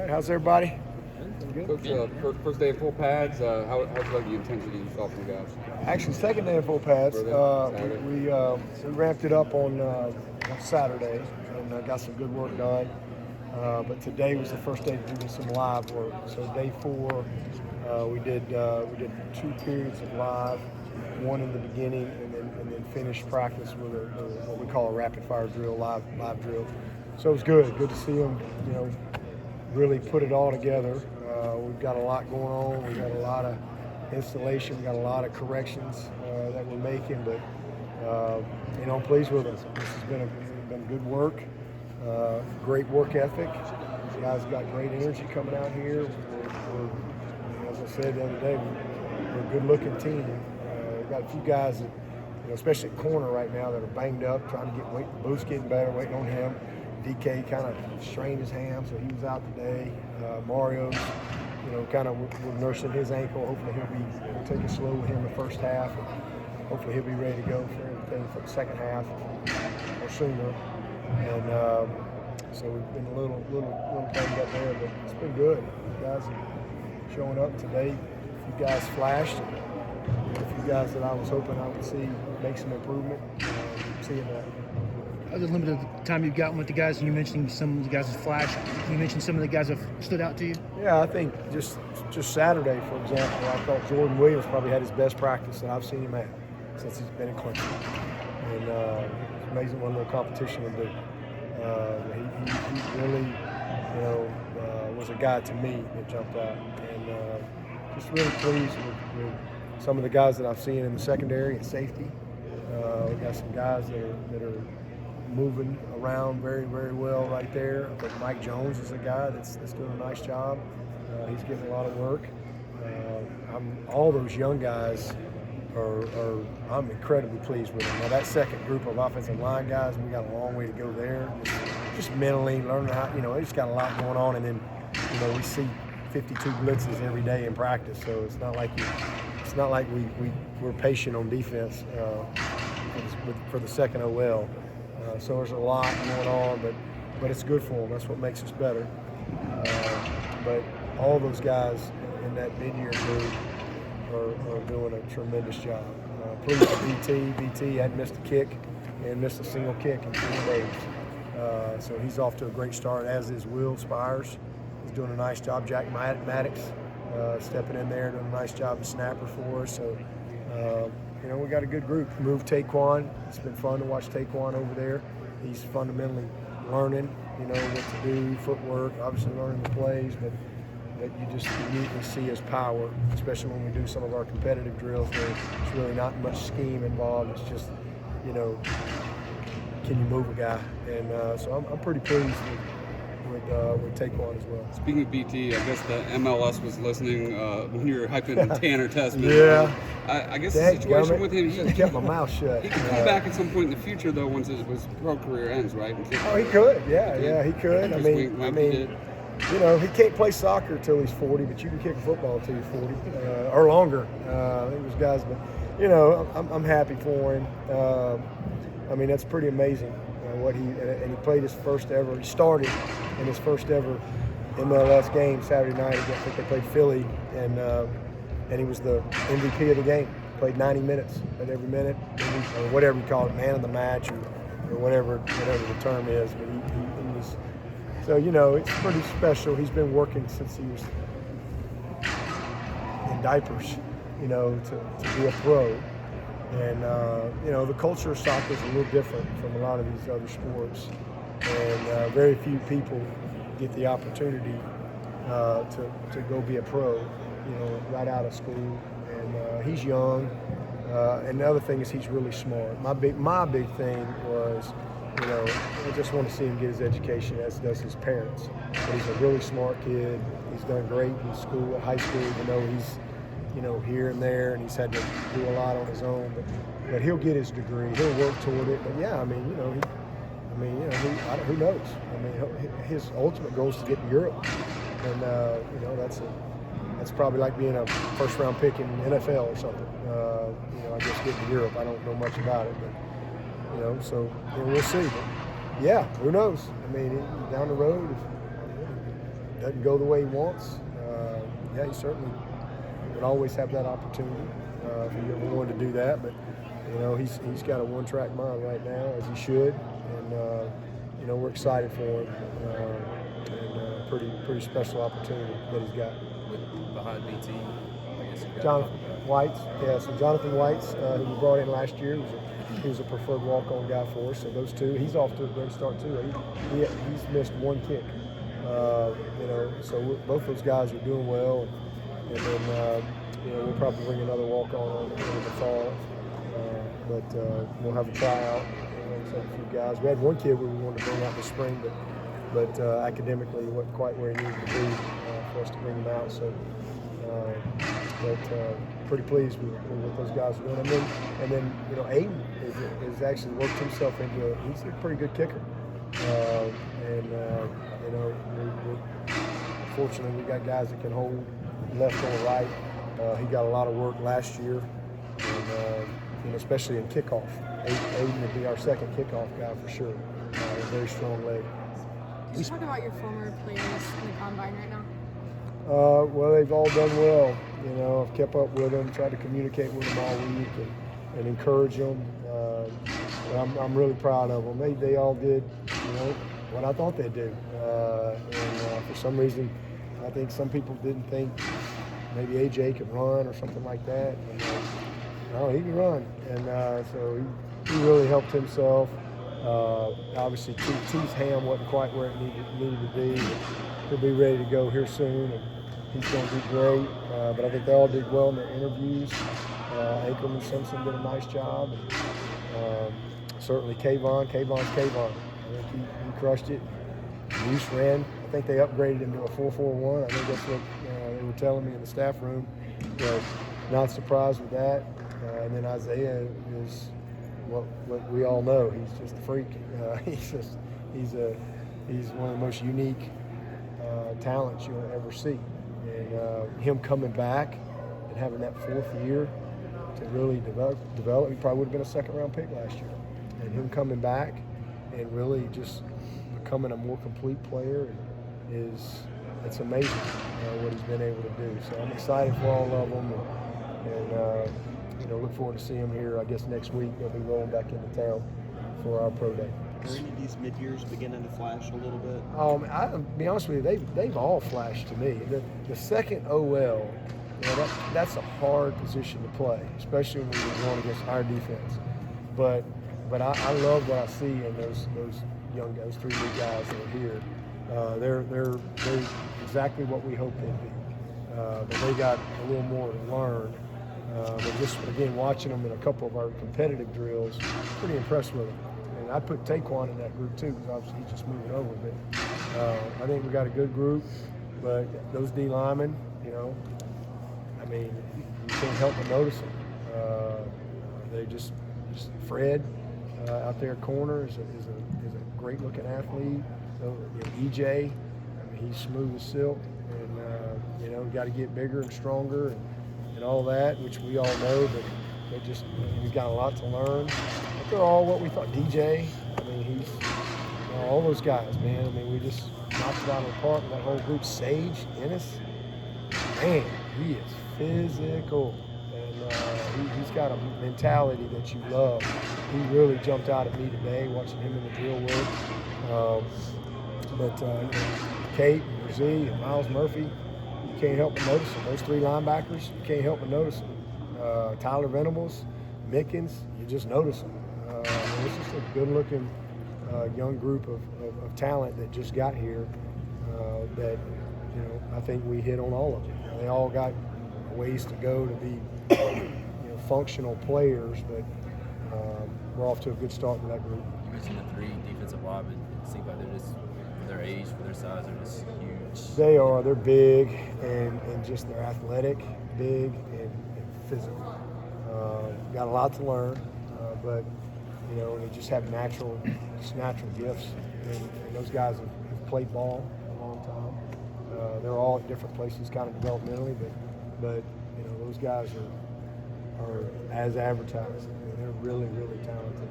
right, how's everybody? Coach, first day of full pads, how's like the intensity you saw from the guys? Actually, second day of full pads. We ramped it up on Saturday and got some good work done. But today was the first day to do some live work. So day 4, we did 2 periods of live, one in the beginning, and then finished practice with what we call a rapid fire drill, live drill. So it was good to see them, really put it all together. We've got a lot going on. We've got a lot of installation. We've got a lot of corrections that we're making, but I'm pleased with it. This has been good work, great work ethic. The guys got great energy coming out here. We're, as I said the other day, we're a good-looking team. We've got a few guys that, especially at corner right now, that are banged up, trying to get Booth's getting better, waiting on him. DK kind of strained his ham, so he was out today. Mario's, we're nursing his ankle. Hopefully we'll take it slow with him the first half. And hopefully he'll be ready to go for everything for the second half or sooner. And so we've been a little banged up there, but it's been good. You guys are showing up today. You guys flashed. A few guys that I was hoping I would see make some improvement. Seeing that. The limited time you've gotten with the guys, and you mentioned some of the guys' flash. Can you mention some of the guys that have stood out to you? Yeah, I think just Saturday, for example, I thought Jordan Williams probably had his best practice that I've seen him have since he's been in Clemson. And it's amazing what a little competition will do. He really, was a guy to me that jumped out. And just really pleased with some of the guys that I've seen in the secondary and safety. We've got some guys that are moving around very, very well right there. I think Mike Jones is a guy that's doing a nice job. He's getting a lot of work. All those young guys I'm incredibly pleased with them. Now that second group of offensive line guys, we got a long way to go there. Just mentally learning how, they just got a lot going on. And then, we see 52 blitzes every day in practice, so it's not like we're patient on defense for the second OL. So there's a lot going on, but it's good for them. That's what makes us better. But all those guys in that mid-year group are doing a tremendous job. Pleased with BT hadn't missed a kick and missed a single kick in 4 days. So he's off to a great start, as is Will Spires. He's doing a nice job. Jack Maddox stepping in there, doing a nice job of snapper for us. So, we got a good group. Moved Taquan. It's been fun to watch Taquan over there. He's fundamentally learning, what to do, footwork, obviously learning the plays, but you just immediately see his power, especially when we do some of our competitive drills where it's really not much scheme involved. It's just, can you move a guy? And so I'm pretty pleased with Taquan as well. Speaking of BT, I guess the MLS was listening when you were hyping Tanner Tessmann. Yeah. I guess the situation with him, he kept my mouth shut. He could come back at some point in the future, though, once his pro career ends, right? Oh, he could. Yeah, he could. I mean, he can't play soccer until he's 40, but you can kick a football until you're 40 or longer. I think there's guys, but I'm happy for him. That's pretty amazing. He played his first ever. He started in his first ever MLS game Saturday night. I think they played Philly, and he was the MVP of the game. Played 90 minutes at every minute, or whatever you call it, man of the match, or whatever the term is. But he was. So it's pretty special. He's been working since he was in diapers, to be a pro. And, the culture of soccer is a little different from a lot of these other sports. And very few people get the opportunity to go be a pro, right out of school. And he's young. And the other thing is he's really smart. My big thing was, I just want to see him get his education, as does his parents. But he's a really smart kid. He's done great in school, high school, he's here and there, and he's had to do a lot on his own, but he'll get his degree. He'll work toward it. But yeah, who knows? His ultimate goal is to get to Europe, and that's probably like being a first-round pick in the NFL or something. I guess getting to Europe. I don't know much about it, but so we'll see. But yeah, who knows? Down the road, doesn't go the way he wants, yeah, he certainly would always have that opportunity if he ever wanted to do that. But you know, he's got a one-track mind right now, as he should, and you know, we're excited for him, and pretty special opportunity that he's got. Behind BT, I guess you Jonathan White's, yeah. So Jonathan White's, who we brought in last year, he was a preferred walk-on guy for us. So those two, he's off to a great start too. He's missed one kick. You know, so both those guys are doing well, and then you know, we'll probably bring another walk-on in the fall, but we'll have a tryout. So a few guys. We had one kid we wanted to bring out this spring, but academically he wasn't quite where he needed to be for us to bring him out. So, but pretty pleased with what those guys are doing. And then you know, Aiden has actually worked himself into he's a pretty good kicker. And you know, fortunately we got guys that can hold left or right. He got a lot of work last year, and especially in kickoff. Aiden would be our second kickoff guy for sure. A very strong leg. Can you talk about your former players in the combine right now? Well, they've all done well. You know, I've kept up with them, tried to communicate with them all week and encourage them. I'm really proud of them. They all did, you know, what I thought they'd do. And for some reason, I think some people didn't think maybe AJ could run or something like that. And, no, he can run, and so he really helped himself. Obviously, T's ham wasn't quite where it needed to be. But he'll be ready to go here soon, and he's going to do great. But I think they all did well in their interviews. Akerman Simpson did a nice job. And, certainly Kayvon. I think he crushed it. Reese ran. I think they upgraded him to a 4.41. I think that's what they were telling me in the staff room. But not surprised with that. And then Isaiah is what we all know. He's just a freak. He's one of the most unique talents you'll ever see. And him coming back and having that fourth year to really develop, he probably would have been a second-round pick last year. And him coming back and really just becoming a more complete player it's amazing what he's been able to do. So I'm excited for all of them, and you know, look forward to seeing him here. I guess next week they'll be rolling back into town for our pro day. Are any of these mid-years beginning to flash a little bit? I'll be honest with you, they've all flashed to me. The second OL, you know, that's a hard position to play, especially when you're going against our defense. But I love what I see in those three new guys that are here. They're exactly what we hoped they'd be. But they got a little more to learn. But just again, watching them in a couple of our competitive drills, pretty impressed with them. And I put Taquan in that group too, because obviously he's just moving over. But I think we got a good group. But those D linemen, you know, I mean, you can't help but notice them. They just Fred out there corner is a great looking athlete. So, you know, EJ, I mean, he's smooth as silk, and you know, got to get bigger and stronger and all that, which we all know. But he's got a lot to learn. But they're all what we thought. DJ, I mean, he's all those guys, man. I mean, we just knocked it out of the park. That whole group. Sage, Ennis, man, he is physical. And he's got a mentality that you love. He really jumped out at me today watching him in the drill work. But Kate, Bresee, and Miles Murphy, you can't help but notice them. Those three linebackers, you can't help but notice them. Tyler Venables, Mickens, you just notice them. It's just a good-looking young group of talent that just got here that, you know, I think we hit on all of them. They all got ways to go to be, you know, functional players, but we're off to a good start with that group. You mentioned the three defensive linemen. It seems like they're just, for their age, for their size, they're just huge. They are. They're big and just they're athletic, big and physical. Got a lot to learn, but you know, they just have natural gifts. And those guys have played ball a long time. They're all at different places, kind of developmentally, but you know, those guys are as advertised. I mean, they're really, really talented.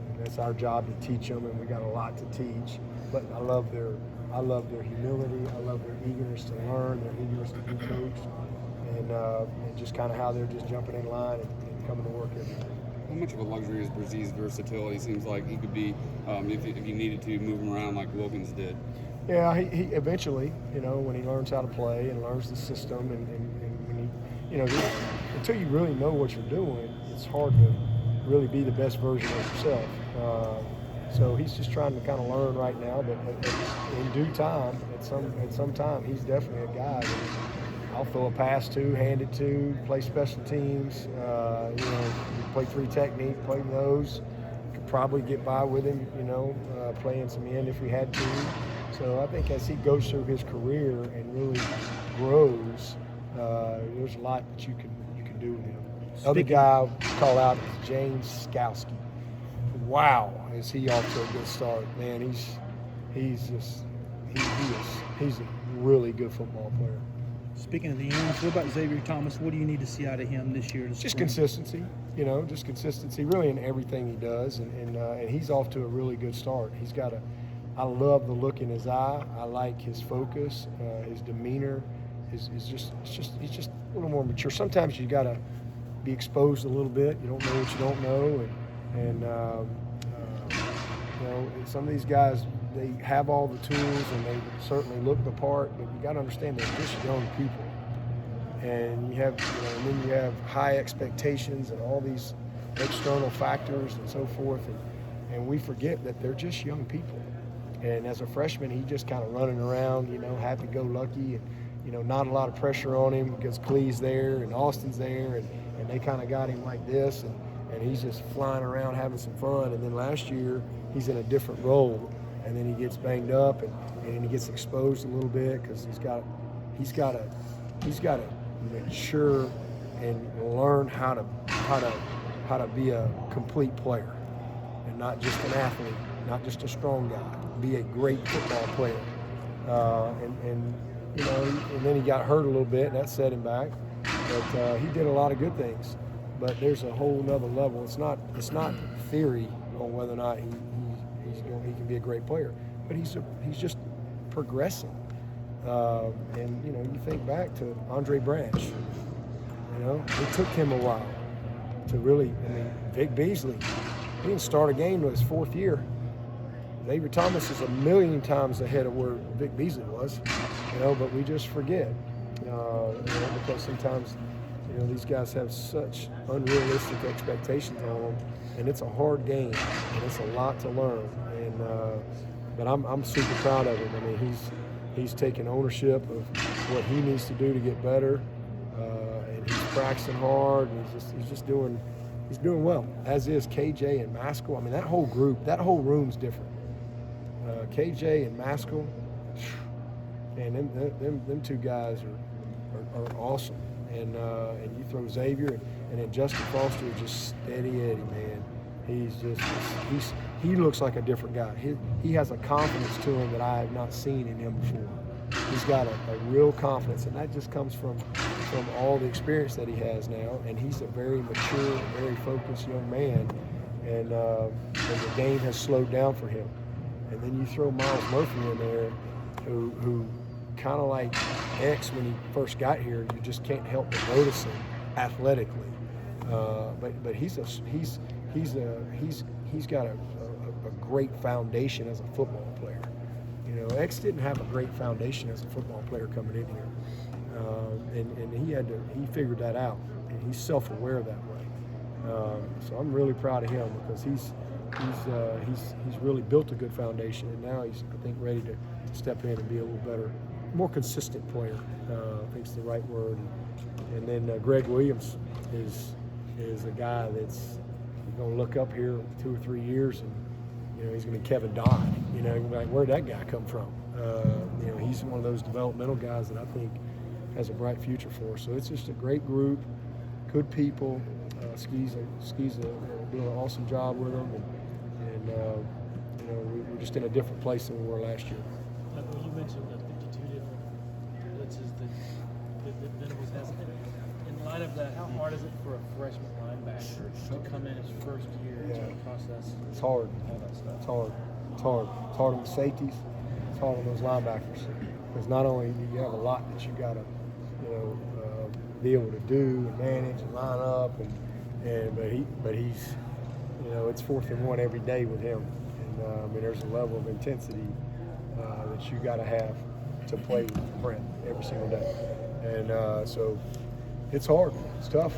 And that's our job to teach them, and we got a lot to teach. But I love I love their humility. I love their eagerness to learn, their eagerness to be coached, and just kind of how they're just jumping in line and coming to work every day. How much of a luxury is Bresee's versatility? Seems like he could be, if you needed to, move him around like Wilkins did. Yeah, he eventually, when he learns how to play and learns the system, and when he, until you really know what you're doing, it's hard to really be the best version of yourself. So he's just trying to kind of learn right now, but in due time, at some time, he's definitely a guy that I'll throw a pass to, hand it to, play special teams. Play 3 technique, play those. Could probably get by with him, playing some end if we had to. So I think as he goes through his career and really grows, there's a lot that you can do with him. Other guy I'll call out is James Skalski. Wow, is he off to a good start, man? He's a really good football player. Speaking of the ends, what about Xavier Thomas? What do you need to see out of him this year? Just consistency, just consistency really in everything he does, and he's off to a really good start. I love the look in his eye. I like his focus, his demeanor. He's just a little more mature. Sometimes you gotta be exposed a little bit. You don't know what you don't know, and some of these guys, they have all the tools and they certainly look the part, but you got to understand they're just young people, and you have, and then you have high expectations and all these external factors and so forth, and we forget that they're just young people. And as a freshman, he just kind of running around, happy-go-lucky, and not a lot of pressure on him because Clee's there and Austin's there, and they kind of got him like this, and he's just flying around having some fun. And then last year, he's in a different role, and then he gets banged up, and he gets exposed a little bit because he's got to mature and learn how to be a complete player, and not just an athlete, not just a strong guy. Be a great football player, and then he got hurt a little bit, and that set him back. But he did a lot of good things. But there's a whole nother level. It's not theory on whether or not he can be a great player, but he's just progressing. And you think back to Andre Branch. It took him a while to really. Vic Beasley, he didn't start a game until his 4th year. Xavier Thomas is a million times ahead of where Vic Beasley was, but we just forget, because sometimes, these guys have such unrealistic expectations on them, and it's a hard game, and it's a lot to learn. But I'm super proud of him. He's taking ownership of what he needs to do to get better, and he's practicing hard. And he's doing well. As is KJ and Maskell. That whole group, that whole room's different. KJ and Maskell, and them 2 guys are awesome. And you throw Xavier, and then Justin Foster is just steady Eddie, man. He looks like a different guy. He has a confidence to him that I have not seen in him before. He's got a real confidence, and that just comes from all the experience that he has now. And he's a very mature, very focused young man, and the game has slowed down for him. And then you throw Miles Murphy in there, who kind of like X when he first got here, you just can't help but notice him athletically. But he's got a great foundation as a football player. X didn't have a great foundation as a football player coming in here, and he figured that out, and he's self-aware that way. So I'm really proud of him because he's really built a good foundation, and now he's, I think, ready to step in and be a little better, more consistent player. I think it's the right word. And then Greg Williams is a guy that's going to look up here 2 or 3 years, and he's going to be Kevin Dodd. You're like, where'd that guy come from? He's one of those developmental guys that I think has a bright future for us. So it's just a great group, good people. Ski's doing an awesome job with them, and we're just in a different place than we were last year. You mentioned the 52 different blitzes that Venables has. In light of that, how hard is it for a freshman linebacker to come in his first year to process It's hard. all that stuff? It's hard. It's hard. It's hard on the safeties. It's call on those linebackers, because not only do you have a lot that you got to, be able to do and manage and line up, but he's, it's 4th and 1 every day with him, and there's a level of intensity that you got to have to play with Brent every single day, and so it's hard, it's tough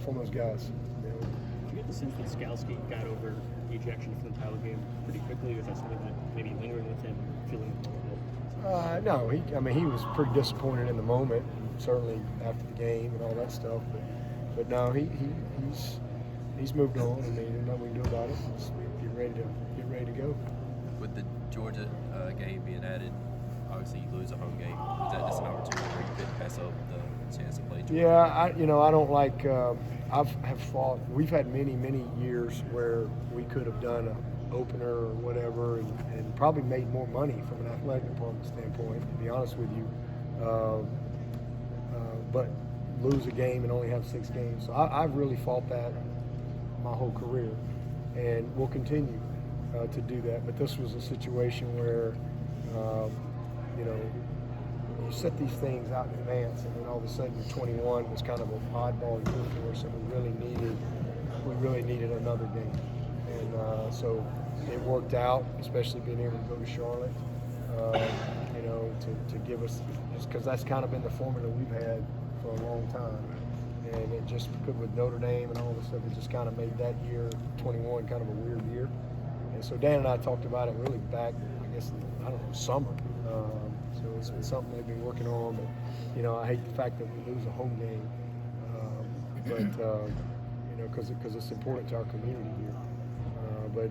on those guys. Do you get the sense that Skalski got over the ejection from the title game pretty quickly? Was that something that maybe lingering with him, feeling a little bit? No, he was pretty disappointed in the moment, certainly after the game and all that stuff. But no, he's moved on. I mean, there's nothing we can do about it. Just get ready to go. With the Georgia game being added, obviously you lose a home game. Was that just an opportunity where you couldn't pass up the chance to play Georgia? Yeah, I don't like. I've fought. We've had many years where we could have done an opener or whatever, and probably made more money from an athletic department standpoint, to be honest with you. But lose a game and only have 6 games. So I've really fought that my whole career, and we'll continue to do that. But this was a situation where, you set these things out in advance, and then all of a sudden your 21 was kind of an oddball year for us, and we really needed another game. And so it worked out, especially being able to go to Charlotte, to give us, just because that's kind of been the formula we've had for a long time. And it just, with Notre Dame and all this stuff, it just kind of made that year, 21, kind of a weird year. And so Dan and I talked about it really back, I guess, summer. So it's been something they've been working on. But, I hate the fact that we lose a home game, because it's important to our community here. But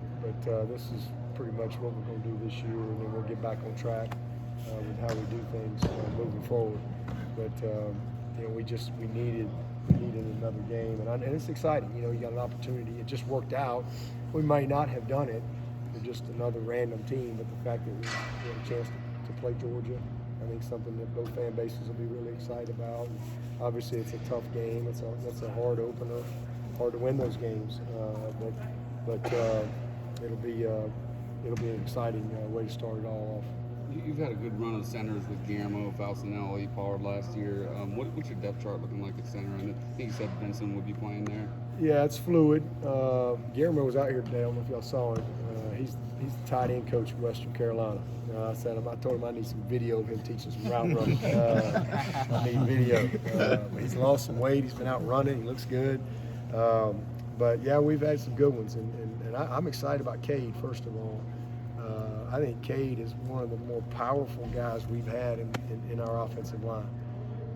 this is pretty much what we're going to do this year, and then we'll get back on track with how we do things moving forward. But we needed another game, and it's exciting. You got an opportunity. It just worked out. We might not have done it with just another random team, but the fact that we had a chance to play Georgia, I think something that both fan bases will be really excited about. And obviously, it's a tough game. That's a hard opener. Hard to win those games, but it'll be an exciting way to start it all off. You've had a good run of centers with Guillermo, Falcinelli, Pollard last year. What's your depth chart looking like at center? And I think you said Benson would be playing there. Yeah, it's fluid. Guillermo was out here today. I don't know if y'all saw him. He's the tight end coach from Western Carolina. I told him I need some video of him teaching some route running. I need video. He's lost some weight. He's been out running. He looks good. But yeah, we've had some good ones, and I'm excited about Cade. First of all, I think Cade is one of the more powerful guys we've had in our offensive line,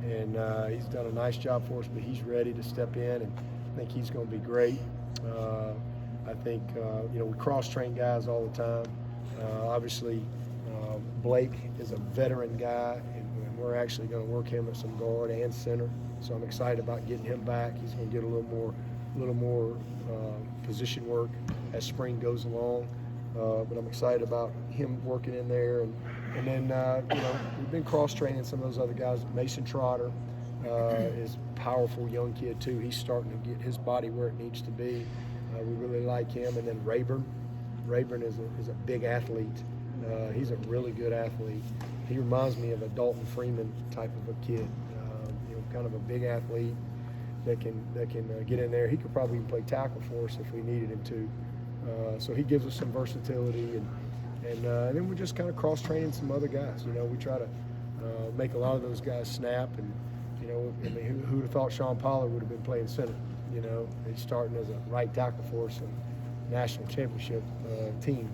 and he's done a nice job for us. But he's ready to step in, and I think he's going to be great. I think we cross-train guys all the time. Obviously, Blake is a veteran guy, and we're actually going to work him at some guard and center. So I'm excited about getting him back. He's going to get a little more position work as spring goes along. But I'm excited about him working in there, and then we've been cross-training some of those other guys. Mason Trotter is a powerful young kid too. He's starting to get his body where it needs to be. We really like him. And then Rayburn is a big athlete. He's a really good athlete. He reminds me of a Dalton Freeman type of a kid. Kind of a big athlete that can get in there. He could probably even play tackle for us if we needed him to. So he gives us some versatility, and then we're just kind of cross-training some other guys. We try to make a lot of those guys snap, and who would have thought Sean Pollard would have been playing center? He's starting as a right tackle for us in national championship team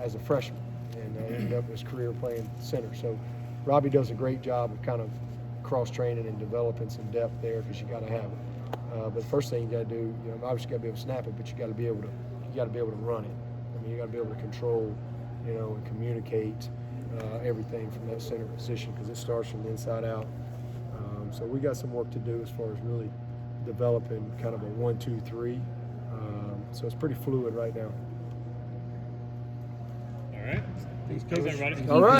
as a freshman, and ended up his career playing center. So Robbie does a great job of kind of cross-training and developing some depth there, because you got to have it. But the first thing you got to do, obviously you got to be able to snap it, but you got to be able to run it. I mean, you got to be able to control, and communicate everything from that center position, because it starts from the inside out. So we got some work to do as far as really developing kind of a 1-2-3. So it's pretty fluid right now. All right. Thanks, Coach, everybody. All right.